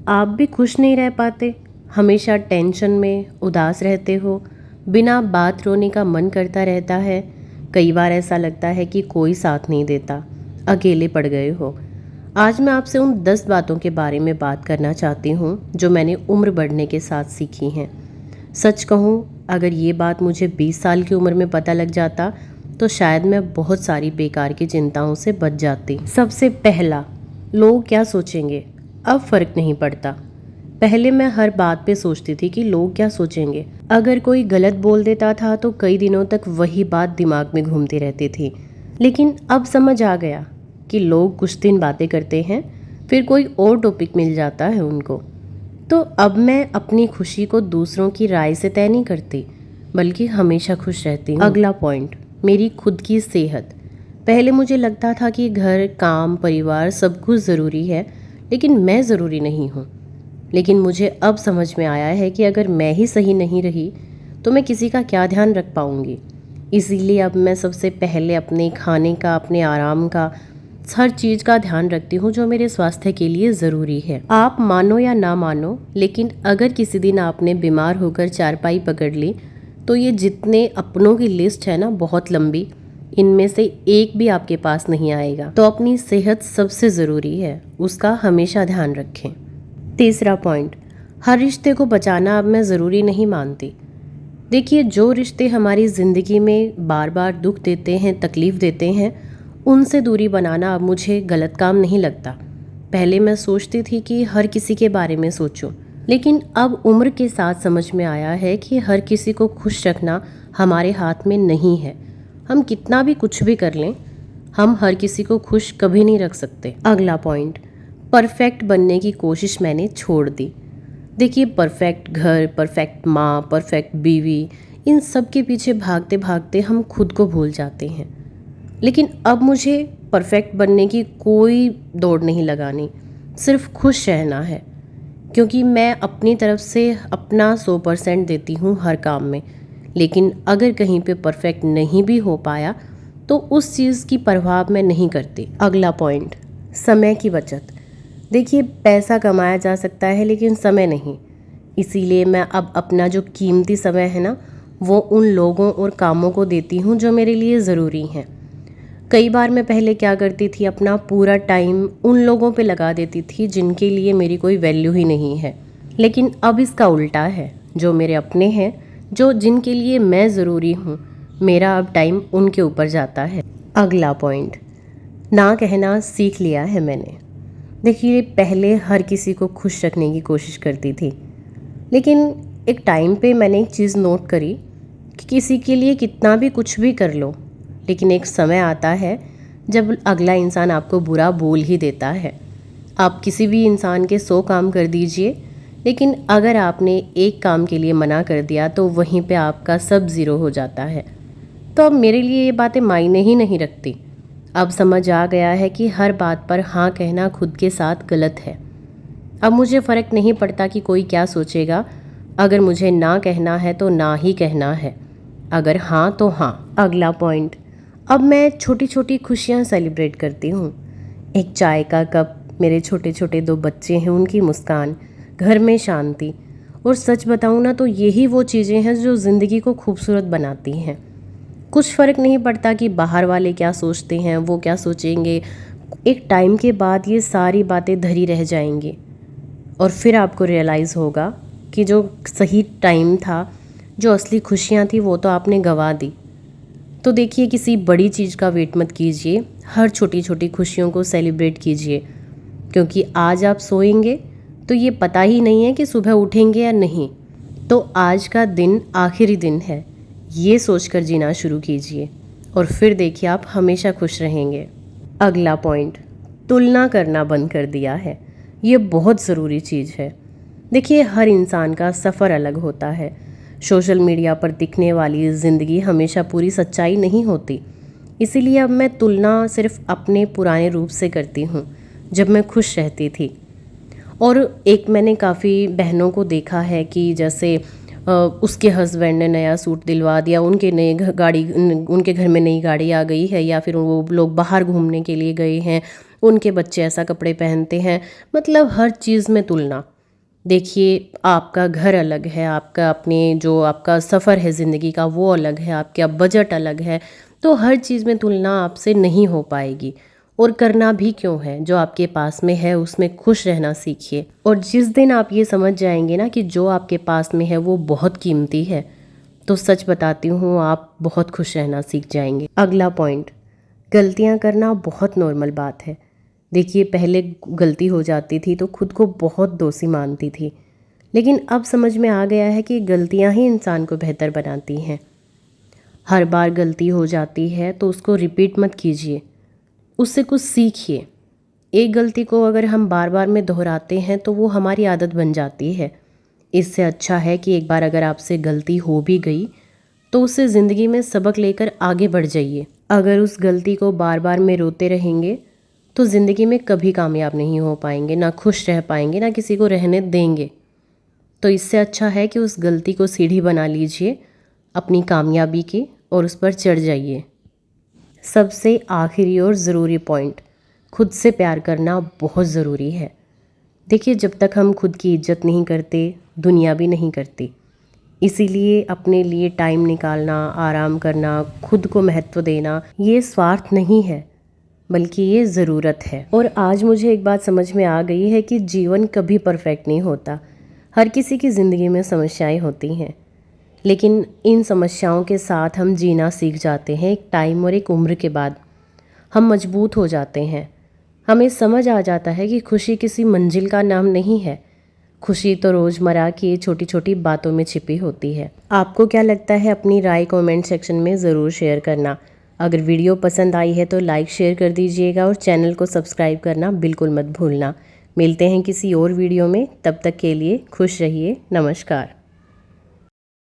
आप भी खुश नहीं रह पाते? हमेशा टेंशन में उदास रहते हो, बिना बात रोने का मन करता रहता है। कई बार ऐसा लगता है कि कोई साथ नहीं देता, अकेले पड़ गए हो। आज मैं आपसे उन 10 बातों के बारे में बात करना चाहती हूँ जो मैंने उम्र बढ़ने के साथ सीखी हैं। सच कहूँ, अगर ये बात मुझे 20 साल की उम्र में पता लग जाता तो शायद मैं बहुत सारी बेकार की चिंताओं से बच जाती। सबसे पहला, लोग क्या सोचेंगे। अब फर्क नहीं पड़ता। पहले मैं हर बात पे सोचती थी कि लोग क्या सोचेंगे। अगर कोई गलत बोल देता था तो कई दिनों तक वही बात दिमाग में घूमती रहती थी। लेकिन अब समझ आ गया कि लोग कुछ दिन बातें करते हैं, फिर कोई और टॉपिक मिल जाता है उनको। तो अब मैं अपनी खुशी को दूसरों की राय से तय नहीं करती, बल्कि हमेशा खुश रहती हूँ। अगला पॉइंट, मेरी खुद की सेहत। पहले मुझे लगता था कि घर, काम, परिवार सब कुछ ज़रूरी है, लेकिन मैं ज़रूरी नहीं हूँ। लेकिन मुझे अब समझ में आया है कि अगर मैं ही सही नहीं रही तो मैं किसी का क्या ध्यान रख पाऊँगी। इसीलिए अब मैं सबसे पहले अपने खाने का, अपने आराम का, हर चीज़ का ध्यान रखती हूँ जो मेरे स्वास्थ्य के लिए ज़रूरी है। आप मानो या ना मानो, लेकिन अगर किसी दिन आपने बीमार होकर चारपाई पकड़ ली तो ये जितने अपनों की लिस्ट है ना, बहुत लंबी, इनमें से एक भी आपके पास नहीं आएगा। तो अपनी सेहत सबसे ज़रूरी है, उसका हमेशा ध्यान रखें। तीसरा पॉइंट, हर रिश्ते को बचाना अब मैं ज़रूरी नहीं मानती। देखिए, जो रिश्ते हमारी ज़िंदगी में बार बार दुख देते हैं, तकलीफ़ देते हैं, उनसे दूरी बनाना अब मुझे गलत काम नहीं लगता। पहले मैं सोचती थी कि हर किसी के बारे में सोचूं, लेकिन अब उम्र के साथ समझ में आया है कि हर किसी को खुश रखना हमारे हाथ में नहीं है। हम कितना भी कुछ भी कर लें, हम हर किसी को खुश कभी नहीं रख सकते। अगला पॉइंट, परफेक्ट बनने की कोशिश मैंने छोड़ दी। देखिए, परफेक्ट घर, परफेक्ट माँ, परफेक्ट बीवी, इन सब के पीछे भागते भागते हम खुद को भूल जाते हैं। लेकिन अब मुझे परफेक्ट बनने की कोई दौड़ नहीं लगानी, सिर्फ खुश रहना है। क्योंकि मैं अपनी तरफ से अपना 100% देती हूँ हर काम में। लेकिन अगर कहीं पे परफेक्ट नहीं भी हो पाया तो उस चीज़ की परवाह मैं नहीं करती। अगला पॉइंट, समय की बचत। देखिए, पैसा कमाया जा सकता है लेकिन समय नहीं। इसीलिए मैं अब अपना जो कीमती समय है ना, वो उन लोगों और कामों को देती हूँ जो मेरे लिए ज़रूरी हैं। कई बार मैं पहले क्या करती थी, अपना पूरा टाइम उन लोगों पे लगा देती थी जिनके लिए मेरी कोई वैल्यू ही नहीं है। लेकिन अब इसका उल्टा है, जो मेरे अपने हैं, जो जिनके लिए मैं ज़रूरी हूँ, मेरा अब टाइम उनके ऊपर जाता है। अगला पॉइंट, ना कहना सीख लिया है मैंने। देखिए, पहले हर किसी को खुश रखने की कोशिश करती थी, लेकिन एक टाइम पे मैंने एक चीज़ नोट करी कि किसी के लिए कितना भी कुछ भी कर लो, लेकिन एक समय आता है जब अगला इंसान आपको बुरा बोल ही देता है। आप किसी भी इंसान के 100 काम कर दीजिए, लेकिन अगर आपने एक काम के लिए मना कर दिया तो वहीं पे आपका सब ज़ीरो हो जाता है। तो अब मेरे लिए ये बातें मायने ही नहीं रखती। अब समझ आ गया है कि हर बात पर हाँ कहना खुद के साथ गलत है। अब मुझे फ़र्क नहीं पड़ता कि कोई क्या सोचेगा। अगर मुझे ना कहना है तो ना ही कहना है, अगर हाँ तो हाँ। अगला पॉइंट, अब मैं छोटी छोटी खुशियाँ सेलिब्रेट करती हूँ। एक चाय का कप, मेरे छोटे छोटे 2 बच्चे हैं, उनकी मुस्कान, घर में शांति। और सच बताऊँ ना तो यही वो चीज़ें हैं जो ज़िंदगी को खूबसूरत बनाती हैं। कुछ फ़र्क नहीं पड़ता कि बाहर वाले क्या सोचते हैं, वो क्या सोचेंगे। एक टाइम के बाद ये सारी बातें धरी रह जाएंगी और फिर आपको रियलाइज़ होगा कि जो सही टाइम था, जो असली खुशियाँ थी, वो तो आपने गंवा दी। तो देखिए, किसी बड़ी चीज़ का वेट मत कीजिए, हर छोटी छोटी खुशियों को सेलिब्रेट कीजिए। क्योंकि आज आप सोएंगे तो ये पता ही नहीं है कि सुबह उठेंगे या नहीं। तो आज का दिन आखिरी दिन है, ये सोचकर जीना शुरू कीजिए और फिर देखिए आप हमेशा खुश रहेंगे। अगला पॉइंट, तुलना करना बंद कर दिया है। ये बहुत ज़रूरी चीज़ है। देखिए, हर इंसान का सफ़र अलग होता है। सोशल मीडिया पर दिखने वाली ज़िंदगी हमेशा पूरी सच्चाई नहीं होती। इसीलिए अब मैं तुलना सिर्फ अपने पुराने रूप से करती हूँ, जब मैं खुश रहती थी। और एक मैंने काफ़ी बहनों को देखा है कि जैसे उसके हस्बैंड ने नया सूट दिलवा दिया, उनके नए गाड़ी, उनके घर में नई गाड़ी आ गई है, या फिर वो लोग बाहर घूमने के लिए गए हैं उनके बच्चे ऐसा कपड़े पहनते हैं, मतलब हर चीज़ में तुलना। देखिए, आपका घर अलग है, आपका अपने जो आपका सफ़र है ज़िंदगी का वो अलग है, आपका बजट अलग है, तो हर चीज़ में तुलना आपसे नहीं हो पाएगी। और करना भी क्यों है, जो आपके पास में है उसमें खुश रहना सीखिए। और जिस दिन आप ये समझ जाएंगे ना कि जो आपके पास में है वो बहुत कीमती है, तो सच बताती हूँ आप बहुत खुश रहना सीख जाएंगे। अगला पॉइंट, गलतियाँ करना बहुत नॉर्मल बात है। देखिए, पहले गलती हो जाती थी तो खुद को बहुत दोषी मानती थी, लेकिन अब समझ में आ गया है कि गलतियाँ ही इंसान को बेहतर बनाती हैं। हर बार गलती हो जाती है तो उसको रिपीट मत कीजिए, उससे कुछ सीखिए। एक गलती को अगर हम बार बार में दोहराते हैं तो वो हमारी आदत बन जाती है। इससे अच्छा है कि एक बार अगर आपसे गलती हो भी गई तो उससे ज़िंदगी में सबक लेकर आगे बढ़ जाइए। अगर उस गलती को बार बार में रोते रहेंगे तो ज़िंदगी में कभी कामयाब नहीं हो पाएंगे, ना खुश रह पाएंगे, ना किसी को रहने देंगे। तो इससे अच्छा है कि उस गलती को सीढ़ी बना लीजिए अपनी कामयाबी की और उस पर चढ़ जाइए। सबसे आखिरी और ज़रूरी पॉइंट, खुद से प्यार करना बहुत ज़रूरी है। देखिए, जब तक हम खुद की इज्जत नहीं करते दुनिया भी नहीं करती। इसीलिए अपने लिए टाइम निकालना, आराम करना, खुद को महत्व देना, ये स्वार्थ नहीं है बल्कि ये ज़रूरत है। और आज मुझे एक बात समझ में आ गई है कि जीवन कभी परफेक्ट नहीं होता। हर किसी की ज़िंदगी में समस्याएं होती हैं, लेकिन इन समस्याओं के साथ हम जीना सीख जाते हैं। एक टाइम और एक उम्र के बाद हम मजबूत हो जाते हैं। हमें समझ आ जाता है कि खुशी किसी मंजिल का नाम नहीं है, खुशी तो रोज़मर्रा की छोटी छोटी बातों में छिपी होती है। आपको क्या लगता है, अपनी राय कमेंट सेक्शन में ज़रूर शेयर करना। अगर वीडियो पसंद आई है तो लाइक शेयर कर दीजिएगा और चैनल को सब्सक्राइब करना बिल्कुल मत भूलना। मिलते हैं किसी और वीडियो में, तब तक के लिए खुश रहिए। नमस्कार।